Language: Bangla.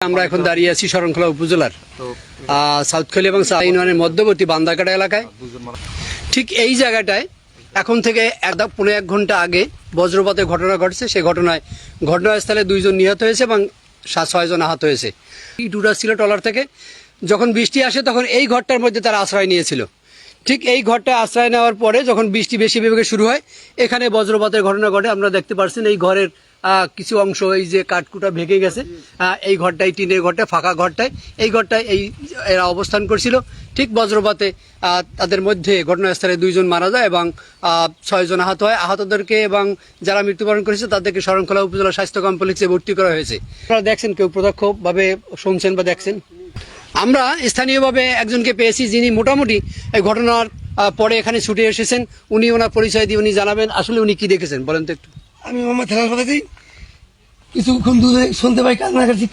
আমরা এখন দাঁড়িয়ে আছি শরণখোলা উপজেলার সাউথখালী এবং ইউনিয়নের মধ্যবর্তী বান্দাকাটা এলাকায়। ঠিক এই জায়গাটায় এখন থেকে 1.5 ঘন্টা আগে বজ্রপাতের ঘটনা ঘটছে। সেই ঘটনায় ঘটনাস্থলে 2 জন নিহত হয়েছে এবং 6 জন আহত হয়েছে। ইটুটা ছিল ট্রলার থেকে, যখন বৃষ্টি আসে তখন এই ঘরটার মধ্যে তারা আশ্রয় নিয়েছিল। ঠিক এই ঘরটা আশ্রয় নেওয়ার পরে যখন বৃষ্টি বেশি বিভাগে শুরু হয়, এখানে বজ্রপাতের ঘটনা ঘটে। আপনারা দেখতে পাচ্ছেন এই ঘরের কিছু অংশ, এই যে কাঠকুটা ভেঙে গেছে। এই ঘরটাই, টিনের ঘরটায়, ফাঁকা ঘরটায়, এই ঘরটায় এরা অবস্থান করছিল। ঠিক বজ্রপাতে তাদের মধ্যে ঘটনাস্থলে 2 জন মারা যায় এবং 6 জন আহত হয়। আহতদেরকে এবং যারা মৃত্যুবরণ করেছে তাদেরকে শরণখোলা উপজেলা স্বাস্থ্য কমপ্লেক্সে ভর্তি করা হয়েছে। আপনারা দেখছেন, কেউ প্রত্যক্ষভাবে শুনছেন বা দেখছেন। আমরা স্থানীয়ভাবে একজনকে পেয়েছি যিনি মোটামুটি এই ঘটনার পরে এখানে ছুটে এসেছেন। উনি ওনার পরিচয় দিয়ে উনি জানাবেন আসলে উনি কি দেখেছেন, বলেন তো একটু। আমি মোহাম্মদ হেলাল ফাতেহি। কিছুক্ষণ দূরে শুনতে পাই কান্নাকাটি।